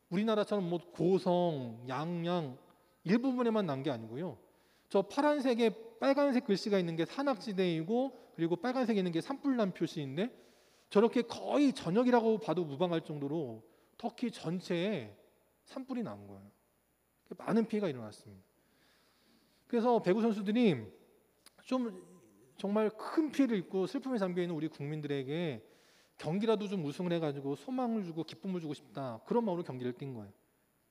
우리나라처럼 뭐 고성, 양양 일부분에만 난 게 아니고요. 저 파란색에 빨간색 글씨가 있는 게 산악지대이고 그리고 빨간색에 있는 게 산불난 표시인데 저렇게 거의 전역이라고 봐도 무방할 정도로 터키 전체에 산불이 난 거예요. 많은 피해가 일어났습니다. 그래서 배구 선수들이 좀 정말 큰 피해를 입고 슬픔에 잠겨있는 우리 국민들에게 경기라도 좀 우승을 해가지고 소망을 주고 기쁨을 주고 싶다. 그런 마음으로 경기를 뛴 거예요.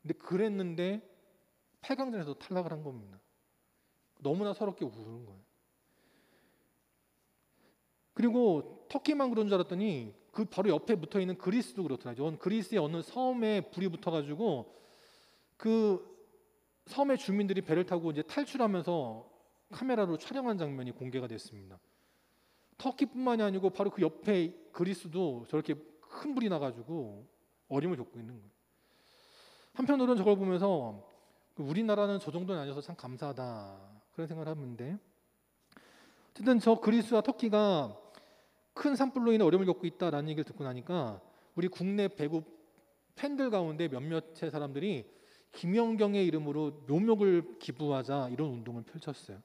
근데 그랬는데 8강전에서 탈락을 한 겁니다. 너무나 서럽게 우는 거예요. 그리고 터키만 그런 줄 알았더니 그 바로 옆에 붙어있는 그리스도 그렇더라고요. 그리스의 어느 섬에 불이 붙어가지고 그 섬의 주민들이 배를 타고 이제 탈출하면서 카메라로 촬영한 장면이 공개가 됐습니다. 터키뿐만이 아니고 바로 그 옆에 그리스도 저렇게 큰 불이 나가지고 어림을 겪고 있는 거예요. 한편으로는 저걸 보면서 우리나라는 저 정도는 아니어서 참 감사하다 그런 생각을 하는데, 어쨌든 저 그리스와 터키가 큰 산불로 인해 어려움을 겪고 있다라는 얘기를 듣고 나니까 우리 국내 배구 팬들 가운데 몇몇의 사람들이 김연경의 이름으로 묘목을 기부하자 이런 운동을 펼쳤어요.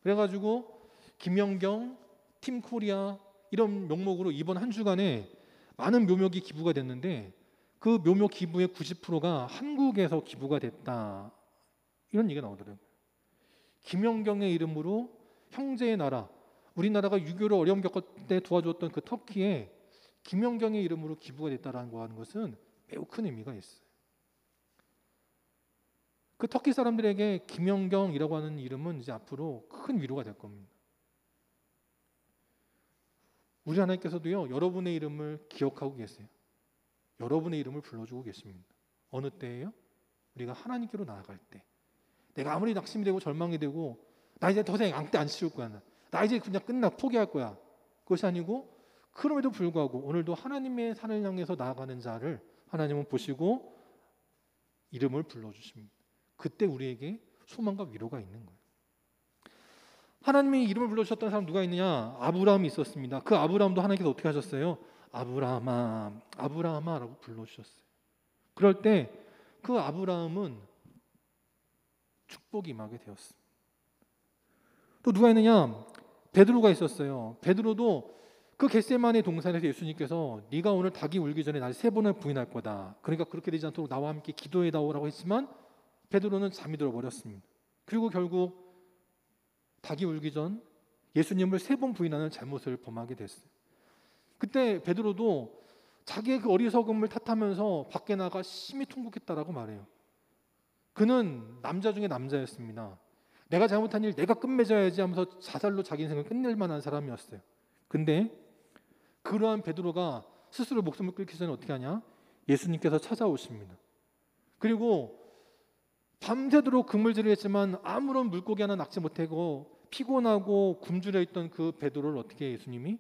그래가지고 김연경, 팀 코리아 이런 명목으로 이번 한 주간에 많은 묘목이 기부가 됐는데 그 묘목 기부의 90%가 한국에서 기부가 됐다 이런 얘기가 나오더라고요. 김연경의 이름으로 형제의 나라, 우리나라가 유교로 어려움 겪을 때 도와줬던 그 터키에 김연경의 이름으로 기부가 됐다는 것은 매우 큰 의미가 있어요. 그 터키 사람들에게 김연경이라고 하는 이름은 이제 앞으로 큰 위로가 될 겁니다. 우리 하나님께서도요, 여러분의 이름을 기억하고 계세요. 여러분의 이름을 불러주고 계십니다. 어느 때예요? 우리가 하나님께로 나아갈 때. 내가 아무리 낙심이 되고 절망이 되고 나 이제 더 이상 앙대 안 씌울 거야. 나 이제 그냥 끝나 포기할 거야. 그것이 아니고 그럼에도 불구하고 오늘도 하나님의 산을 향해서 나아가는 자를 하나님은 보시고 이름을 불러주십니다. 그때 우리에게 소망과 위로가 있는 거예요. 하나님이 이름을 불러주셨던 사람 누가 있느냐? 아브라함이 있었습니다. 그 아브라함도 하나님께서 어떻게 하셨어요? 아브라함아, 아브라함아 라고 불러주셨어요. 그럴 때 그 아브라함은 축복이 임하게 되었습니다. 또 누가 있느냐? 베드로가 있었어요. 베드로도 그 겟세마네 동산에서 예수님께서 네가 오늘 닭이 울기 전에 날 3번을 부인할 거다. 그러니까 그렇게 되지 않도록 나와 함께 기도해다오라고 했지만 베드로는 잠이 들어버렸습니다. 그리고 결국 닭이 울기 전 예수님을 3번 부인하는 잘못을 범하게 됐어요. 그때 베드로도 자기의 그 어리석음을 탓하면서 밖에 나가 심히 통곡했다라고 말해요. 그는 남자 중에 남자였습니다. 내가 잘못한 일 내가 끝맺어야지 하면서 자살로 자기 인생을 끝낼 만한 사람이었어요. 근데 그러한 베드로가 스스로 목숨을 끊기 전에 어떻게 하냐? 예수님께서 찾아오십니다. 그리고 밤새도록 그물질을 했지만 아무런 물고기 하나 낚지 못하고 피곤하고 굶주려 있던 그 베드로를 어떻게 예수님이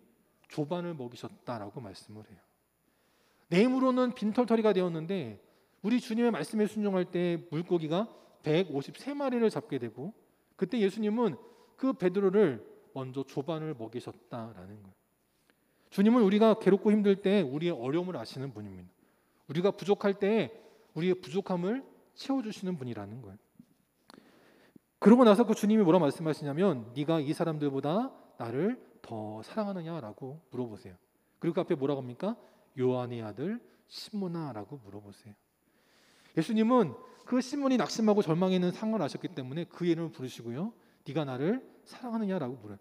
조반을 먹이셨다라고 말씀을 해요. 내 힘으로는 빈털터리가 되었는데 우리 주님의 말씀에 순종할 때 물고기가 153마리를 잡게 되고 그때 예수님은 그 베드로를 먼저 조반을 먹이셨다라는 거예요. 주님은 우리가 괴롭고 힘들 때 우리의 어려움을 아시는 분입니다. 우리가 부족할 때 우리의 부족함을 채워주시는 분이라는 거예요. 그러고 나서 그 주님이 뭐라 말씀하시냐면 네가 이 사람들보다 나를 더 사랑하느냐라고 물어보세요. 그리고 그 앞에 뭐라고 합니까? 요한의 아들 시몬아라고 물어보세요. 예수님은 그 시몬이 낙심하고 절망해 있는 상황을 아셨기 때문에 그 이름을 부르시고요. 네가 나를 사랑하느냐라고 물어요.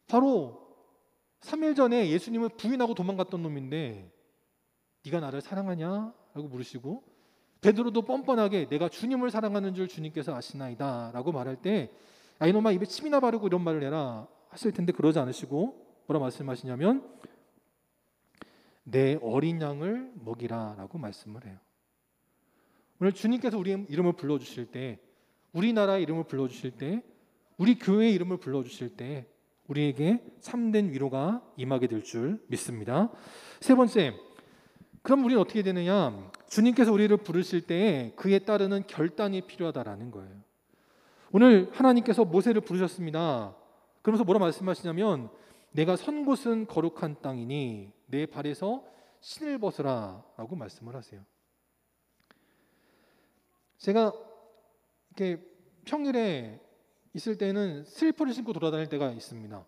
바로 3일 전에 예수님을 부인하고 도망갔던 놈인데 네가 나를 사랑하냐라고 물으시고 베드로도 뻔뻔하게 내가 주님을 사랑하는 줄 주님께서 아시나이다 라고 말할 때 야 이놈아 입에 침이나 바르고 이런 말을 해라 하실 텐데 그러지 않으시고 뭐라 말씀하시냐면 내 어린 양을 먹이라 라고 말씀을 해요. 오늘 주님께서 우리 이름을 불러주실 때 우리나라의 이름을 불러주실 때 우리 교회의 이름을 불러주실 때 우리에게 참된 위로가 임하게 될 줄 믿습니다. 세 번째, 그럼 우리는 어떻게 되느냐? 주님께서 우리를 부르실 때에 그에 따르는 결단이 필요하다라는 거예요. 오늘 하나님께서 모세를 부르셨습니다. 그러면서 뭐라 말씀하시냐면 내가 선 곳은 거룩한 땅이니 내 발에서 신을 벗으라 라고 말씀을 하세요. 제가 이렇게 평일에 있을 때는 슬리퍼를 신고 돌아다닐 때가 있습니다.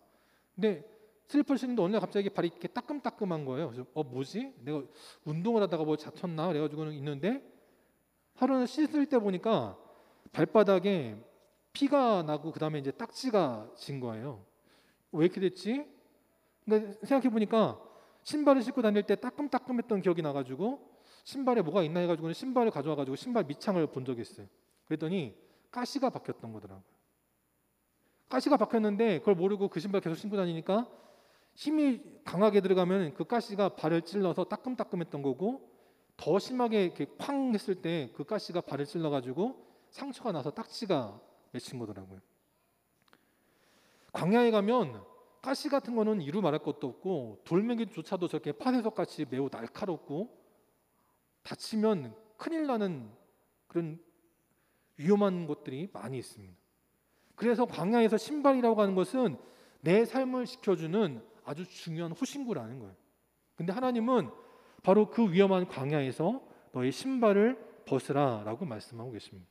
근데 슬리퍼를 신는데 어느 날 갑자기 발이 이렇게 따끔따끔한 거예요. 그래서 뭐지? 내가 운동을 하다가 뭐 다쳤나? 그래가지고는 있는데 하루는 씻을 때 보니까 발바닥에 피가 나고 그 다음에 이제 딱지가 진 거예요. 왜 이렇게 됐지? 근데 생각해 보니까 신발을 신고 다닐 때 따끔따끔했던 기억이 나가지고 신발에 뭐가 있나 해가지고는 신발을 가져와가지고 신발 밑창을 본 적이 있어요. 그랬더니 가시가 박혔던 거더라고요. 가시가 박혔는데 그걸 모르고 그 신발 계속 신고 다니니까 힘이 강하게 들어가면 그 가시가 발을 찔러서 따끔따끔했던 거고 더 심하게 이렇게 쾅 했을 때 그 가시가 발을 찔러가지고 상처가 나서 딱지가 맺힌 거더라고요. 광야에 가면 가시 같은 거는 이루 말할 것도 없고 돌멩이조차도 저렇게 파쇄석 같이 매우 날카롭고 다치면 큰일 나는 그런 위험한 것들이 많이 있습니다. 그래서 광야에서 신발이라고 하는 것은 내 삶을 지켜주는 아주 중요한 호신구라는 거예요. 근데 하나님은 바로 그 위험한 광야에서 너의 신발을 벗으라 라고 말씀하고 계십니다.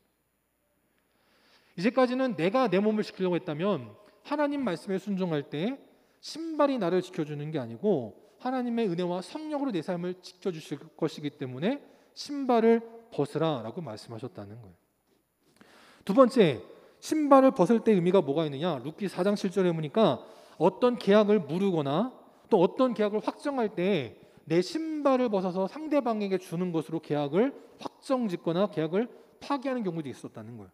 이제까지는 내가 내 몸을 지키려고 했다면 하나님 말씀에 순종할 때 신발이 나를 지켜주는 게 아니고 하나님의 은혜와 성령으로 내 삶을 지켜주실 것이기 때문에 신발을 벗으라 라고 말씀하셨다는 거예요. 두 번째, 신발을 벗을 때 의미가 뭐가 있느냐? 룻기 4장 7절에 보니까 어떤 계약을 무르거나 또 어떤 계약을 확정할 때 내 신발을 벗어서 상대방에게 주는 것으로 계약을 확정짓거나 계약을 파기하는 경우도 있었다는 거예요.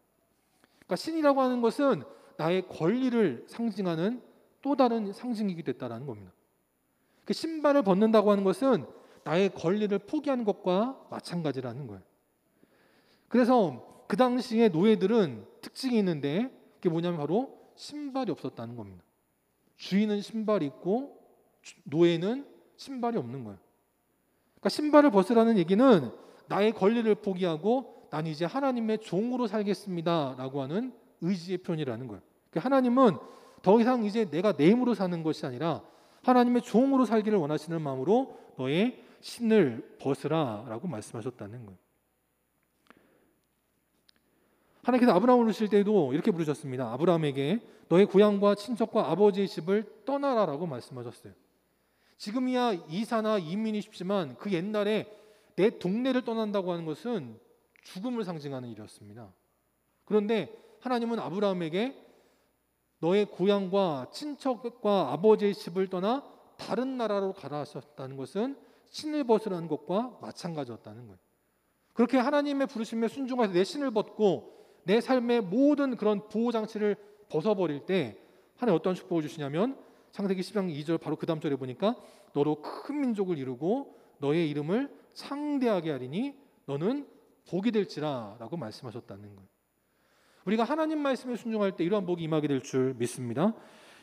그러니까 신이라고 하는 것은 나의 권리를 상징하는 또 다른 상징이기도 했다는 겁니다. 그 신발을 벗는다고 하는 것은 나의 권리를 포기하는 것과 마찬가지라는 거예요. 그래서 그 당시에 노예들은 특징이 있는데 그게 뭐냐면 바로 신발이 없었다는 겁니다. 주인은 신발이 있고 노예는 신발이 없는 거예요. 그러니까 신발을 벗으라는 얘기는 나의 권리를 포기하고 난 이제 하나님의 종으로 살겠습니다 라고 하는 의지의 표현이라는 거예요. 그러니까 하나님은 더 이상 이제 내가 내 힘으로 사는 것이 아니라 하나님의 종으로 살기를 원하시는 마음으로 너의 신을 벗으라 라고 말씀하셨다는 거예요. 하나님께서 아브라함을 부르실 때도 이렇게 부르셨습니다. 아브라함에게 너의 고향과 친척과 아버지의 집을 떠나라 라고 말씀하셨어요. 지금이야 이사나 이민이 쉽지만 그 옛날에 내 동네를 떠난다고 하는 것은 죽음을 상징하는 일이었습니다. 그런데 하나님은 아브라함에게 너의 고향과 친척과 아버지의 집을 떠나 다른 나라로 가라 하셨다는 것은 신을 벗으라는 것과 마찬가지였다는 거예요. 그렇게 하나님의 부르심에 순종해서 내 신을 벗고 내 삶의 모든 그런 보호장치를 벗어버릴 때 하나님 어떤 축복을 주시냐면 창세기 10장 2절 바로 그 다음 절에 보니까 너로 큰 민족을 이루고 너의 이름을 창대하게 하리니 너는 복이 될지라 라고 말씀하셨다는 거예요. 우리가 하나님 말씀에 순종할 때 이러한 복이 임하게 될 줄 믿습니다.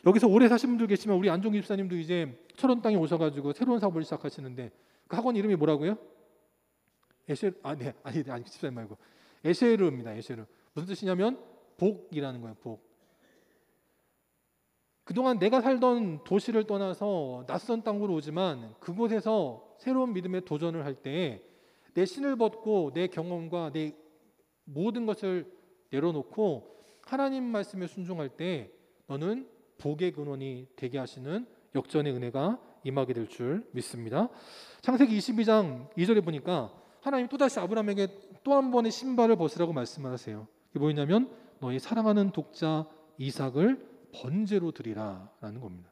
여기서 오래 사신 분들 계시면 우리 안종기 집사님도 이제 철원 땅에 오셔가지고 새로운 사업을 시작하시는데 그 학원 이름이 뭐라고요? 집사님 말고 에쉐르입니다. 에쉐르. 무슨 뜻이냐면 복이라는 거예요. 복. 그동안 내가 살던 도시를 떠나서 낯선 땅으로 오지만 그곳에서 새로운 믿음의 도전을 할 때 내 신을 벗고 내 경험과 내 모든 것을 내려놓고 하나님 말씀에 순종할 때 너는 복의 근원이 되게 하시는 역전의 은혜가 임하게 될 줄 믿습니다. 창세기 22장 2절에 보니까 하나님 또다시 아브라함에게 또 한 번의 신발을 벗으라고 말씀을 하세요. 이게 뭐냐면 너희 사랑하는 독자 이삭을 번제로 드리라 라는 겁니다.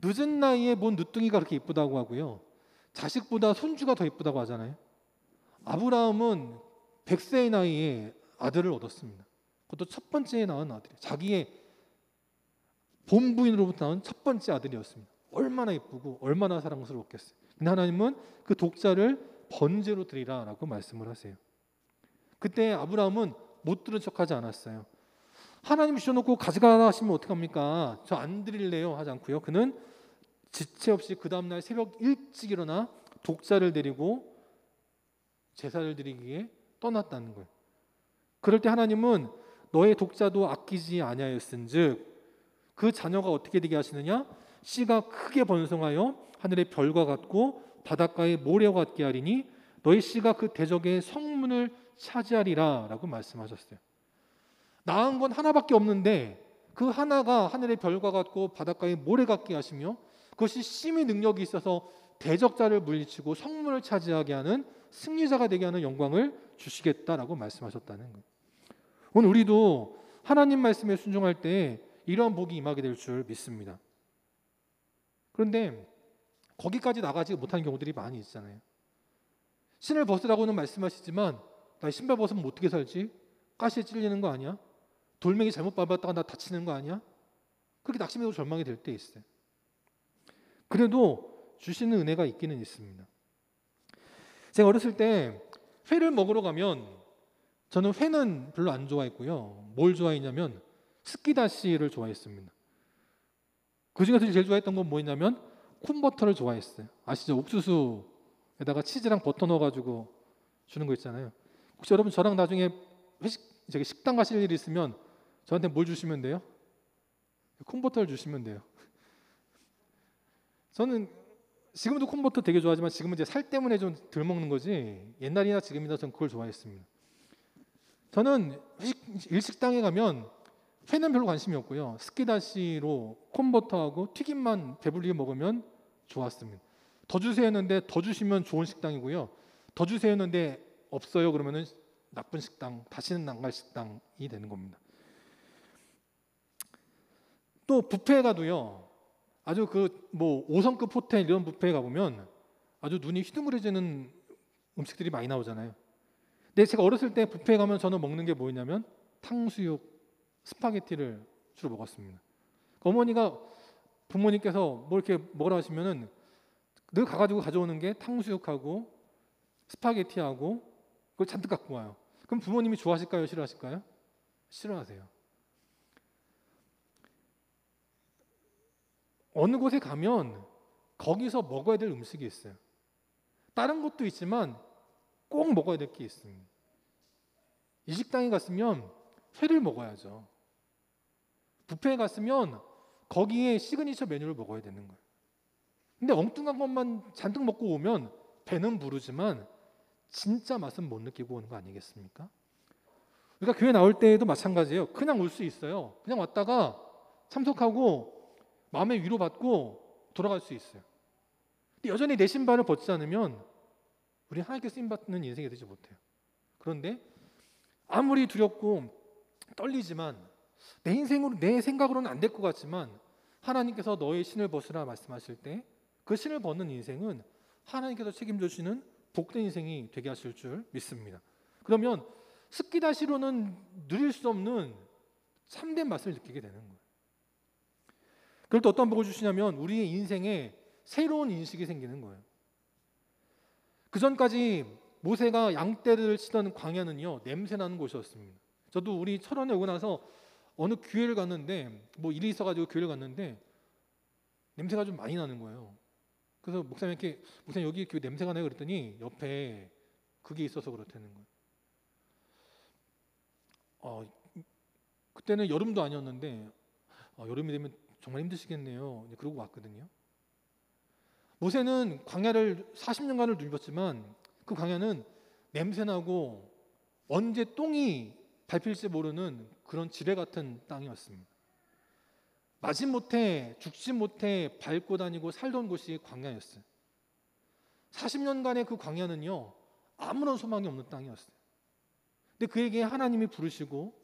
늦은 나이에 뭔 늦둥이가 그렇게 이쁘다고 하고요. 자식보다 손주가 더 이쁘다고 하잖아요. 아브라함은 100세의 나이에 아들을 얻었습니다. 그것도 첫 번째 낳은 아들이 자기의 본부인으로부터 낳은 첫 번째 아들이었습니다. 얼마나 이쁘고 얼마나 사랑스러웠겠어요. 근데 하나님은 그 독자를 번제로 드리라 라고 말씀을 하세요. 그때 아브라함은 못 들은 척하지 않았어요. 하나님 주셔놓고 가져가라 하시면 어떡합니까? 저 안 드릴래요 하지 않고요. 그는 지체 없이 그 다음날 새벽 일찍 일어나 독자를 데리고 제사를 드리기에 떠났다는 거예요. 그럴 때 하나님은 너의 독자도 아끼지 아니하였은즉 그 자녀가 어떻게 되게 하시느냐? 씨가 크게 번성하여 하늘의 별과 같고 바닷가의 모래와 같게 하리니 너의 씨가 그 대적의 성문을 차지하리라 라고 말씀하셨어요. 낳은 건 하나밖에 없는데 그 하나가 하늘의 별과 같고 바닷가의 모래 같게 하시며 그것이 심히 능력이 있어서 대적자를 물리치고 성문을 차지하게 하는 승리자가 되게 하는 영광을 주시겠다라고 말씀하셨다는 거예요. 오늘 우리도 하나님 말씀에 순종할 때 이러한 복이 임하게 될 줄 믿습니다. 그런데 거기까지 나가지 못한 경우들이 많이 있잖아요. 신을 벗으라고는 말씀하시지만 나 신발 벗으면 어떻게 살지? 가시에 찔리는 거 아니야? 돌멩이 잘못 밟았다가 나 다치는 거 아니야? 그렇게 낙심해도 절망이 될 때 있어요. 그래도 주시는 은혜가 있기는 있습니다. 제가 어렸을 때 회를 먹으러 가면 저는 회는 별로 안 좋아했고요. 뭘 좋아했냐면 스키다시를 좋아했습니다. 그 중에서 제일 좋아했던 건 뭐였냐면 콘버터를 좋아했어요. 아시죠? 옥수수에다가 치즈랑 버터 넣어가지고 주는 거 있잖아요. 혹시 여러분 저랑 나중에 저기 식당 가실 일 있으면 저한테 뭘 주시면 돼요? 콘버터를 주시면 돼요. 저는 지금도 콘버터 되게 좋아하지만 지금은 이제 살 때문에 좀 덜 먹는 거지 옛날이나 지금이나 전 그걸 좋아했습니다. 저는 일식당에 가면 회는 별로 관심이 없고요. 스키다시로 콘버터하고 튀김만 배불리게 먹으면 좋았습니다. 더 주세요 했는데 더 주시면 좋은 식당이고요. 더 주세요 했는데 없어요 그러면은 나쁜 식당, 다시는 안 갈 식당이 되는 겁니다. 또 뷔페에 가도요. 아주 그 뭐 5성급 호텔 이런 뷔페에 가보면 아주 눈이 휘둥그레지는 음식들이 많이 나오잖아요. 근데 제가 어렸을 때 뷔페에 가면 저는 먹는 게 뭐였냐면 탕수육, 스파게티를 주로 먹었습니다. 어머니가 부모님께서 뭐 이렇게 먹으라 하시면은 늘 가가지고 가져오는 게 탕수육하고 스파게티하고 그걸 잔뜩 갖고 와요. 그럼 부모님이 좋아하실까요? 싫어하실까요? 싫어하세요. 어느 곳에 가면 거기서 먹어야 될 음식이 있어요. 다른 것도 있지만 꼭 먹어야 될 게 있습니다. 이 식당에 갔으면 회를 먹어야죠. 뷔페에 갔으면 거기에 시그니처 메뉴를 먹어야 되는 거예요. 근데 엉뚱한 것만 잔뜩 먹고 오면 배는 부르지만 진짜 맛은 못 느끼고 오는 거 아니겠습니까? 그러니까 교회 나올 때에도 마찬가지예요. 그냥 올 수 있어요. 그냥 왔다가 참석하고 마음의 위로받고 돌아갈 수 있어요. 근데 여전히 내 신발을 벗지 않으면 우리 하나님께 쓰임받는 인생이 되지 못해요. 그런데 아무리 두렵고 떨리지만 내 인생으로 내 생각으로는 안 될 것 같지만 하나님께서 너의 신을 벗으라 말씀하실 때 그 신을 벗는 인생은 하나님께서 책임져 주시는 복된 인생이 되게 하실 줄 믿습니다. 그러면 스키다시로는 누릴 수 없는 참된 맛을 느끼게 되는 거예요. 그럴 때 어떤 복을 주시냐면 우리의 인생에 새로운 인식이 생기는 거예요. 그 전까지 모세가 양떼를 치던 광야는요 냄새나는 곳이었습니다. 저도 우리 철원에 오고 나서 어느 교회를 갔는데 뭐 일이 있어가지고 교회를 갔는데 냄새가 좀 많이 나는 거예요. 그래서 목사님께 목사님 여기 교회 냄새가 나요 그랬더니 옆에 그게 있어서 그렇다는 거예요. 그때는 여름도 아니었는데 여름이 되면 정말 힘드시겠네요. 그러고 왔거든요. 모세는 광야를 40년간을 누볐지만 그 광야는 냄새나고 언제 똥이 밟힐지 모르는 그런 지뢰 같은 땅이었습니다. 마지못해 죽지 못해 밟고 다니고 살던 곳이 광야였어요. 40년간의 그 광야는요 아무런 소망이 없는 땅이었어요. 근데 그에게 하나님이 부르시고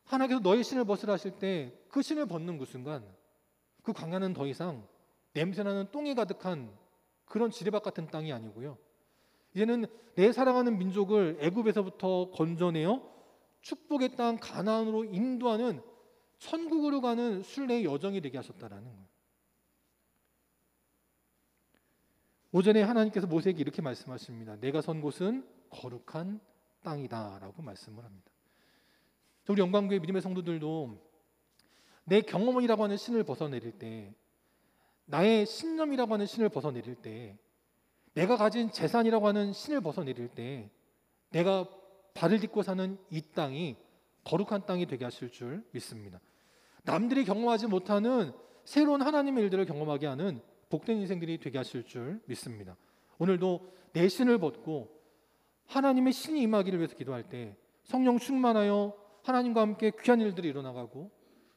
하나님께서 너의 신을 벗으라 하실 때 그 신을 벗는 그 순간 그 광야는 더 이상 냄새나는 똥이 가득한 그런 지뢰밭 같은 땅이 아니고요. 이제는 내 사랑하는 민족을 애굽에서부터 건져내어 축복의 땅 가나안으로 인도하는 천국으로 가는 순례의 여정이 되게 하셨다라는 거예요. 오전에 하나님께서 모세에게 이렇게 말씀하십니다. 내가 선 곳은 거룩한 땅이다라고 말씀을 합니다. 우리 영광교회 믿음의 성도들도 내 경험이라고 하는 신을 벗어내릴 때, 나의 신념이라고 하는 신을 벗어내릴 때, 내가 가진 재산이라고 하는 신을 벗어내릴 때 내가 발을 딛고 사는 이 땅이 거룩한 땅이 되게 하실 줄 믿습니다. 남들이 경험하지 못하는 새로운 하나님의 일들을 경험하게 하는 복된 인생들이 되게 하실 줄 믿습니다. 오늘도 내 신을 벗고 하나님의 신이 임하기를 위해서 기도할 때 성령 충만하여 하나님과 함께 귀한 일들이 일어나가고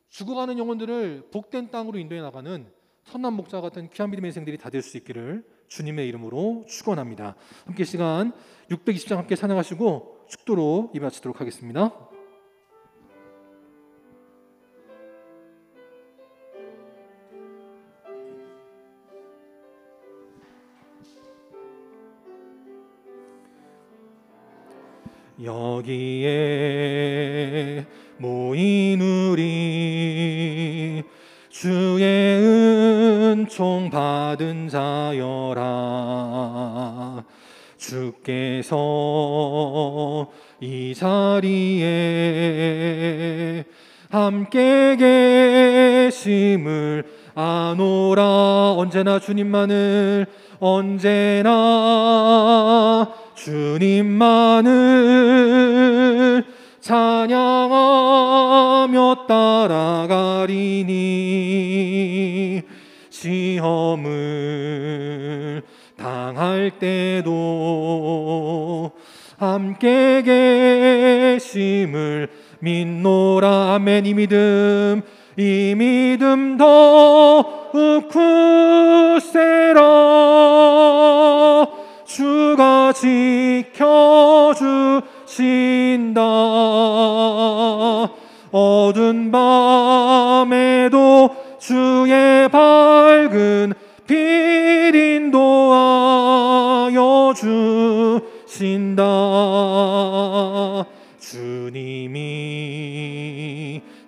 죽어가는 영혼들을 복된 땅으로 인도해 나가는 선한 목자 같은 귀한 믿음의 인생들이 다 될 수 있기를 주님의 이름으로 축원합니다. 함께 시간 620장 함께 찬양하시고 축도로 이바치도록 하겠습니다. 여기에 모인 우리 주의 은총 받은 자여라. 주께서 이 자리에 함께 계심을 아노라. 언제나 주님만을, 언제나 주님만을 찬양하며 따라가리니 시험을 당할 때도 함께 계심을 믿노라. 아멘. 이 믿음 더욱 굳세라. 주가 지켜주신다. 어두운 밤에도 주의 밝은 빛 인도하여 주신다. 주님이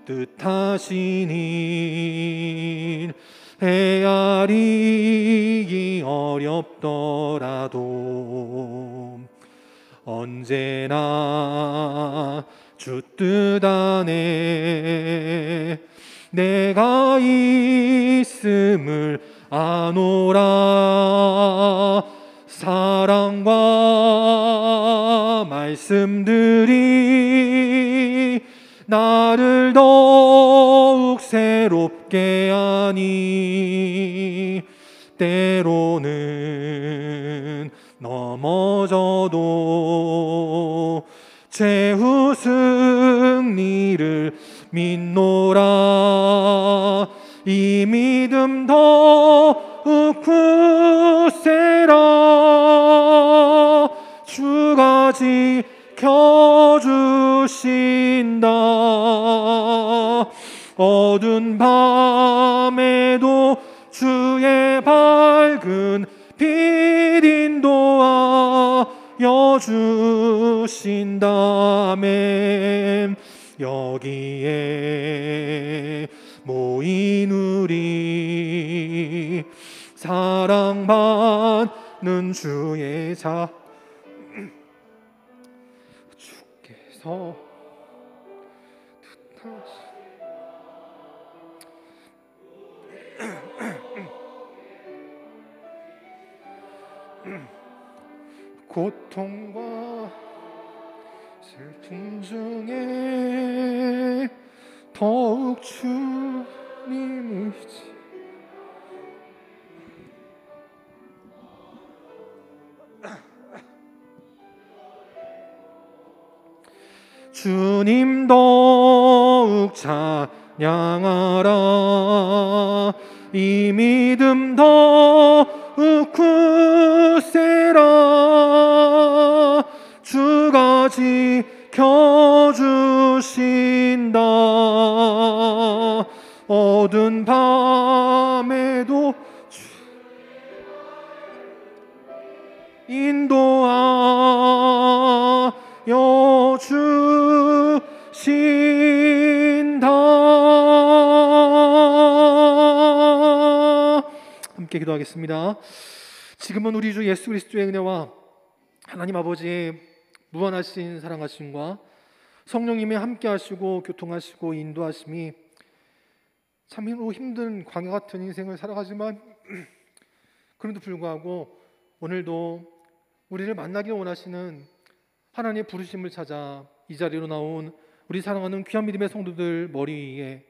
뜻하시니 헤아리기 어렵더라도 언제나 주 뜻 안에 내가 있음을 아노라. 사랑과 말씀들이 나를 더욱 새롭게 하니 때로는 넘어져도 최후 승리를 믿노라. 이 믿음 더욱 굳세라. 주가 지켜주신다. 어두운 밤에도 주의 밝은 빛 인도하여 주신다. 아멘. 여기에 모인 우리 사랑받는 주의 자, 주께서 고통과 슬픔 중에 더욱 주님을 주님 더욱 찬양하라. 이 믿음 더욱 굳세라. 주가 지켜주신다. 어두운 밤에도 인도하여 주신다. 함께 기도하겠습니다. 지금은 우리 주 예수 그리스도의 은혜와 하나님 아버지의 무한하신 사랑하심과 성령님의 함께하시고 교통하시고 인도하심이 참 힘든 광야 같은 인생을 살아가지만 그럼에도 불구하고 오늘도 우리를 만나기 원하시는 하나님의 부르심을 찾아 이 자리로 나온 우리 사랑하는 귀한 믿음의 성도들 머리 위에,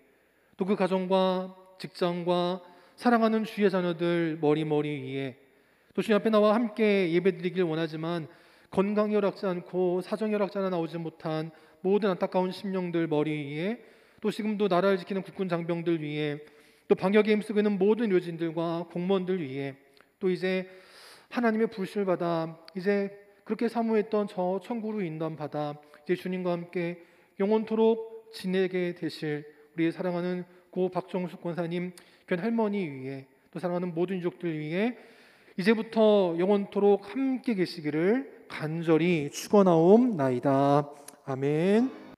또 그 가정과 직장과 사랑하는 주의 자녀들 머리 위에, 또 주님 앞에 나와 함께 예배드리길 원하지만 건강이 허락지 않고 사정이 허락지 않아 나오지 못한 모든 안타까운 심령들 머리 위에, 또 지금도 나라를 지키는 국군 장병들 위에, 또 방역에 힘쓰고 있는 모든 의료진들과 공무원들 위에, 또 이제 하나님의 부르심을 받아 이제 그렇게 사모했던 저 천국으로 인도받아 이제 주님과 함께 영원토록 지내게 되실 우리의 사랑하는 고 박정숙 권사님 귀한 할머니 위에, 또 사랑하는 모든 유족들 위에 이제부터 영원토록 함께 계시기를 간절히 축원하옵나이다. 아멘.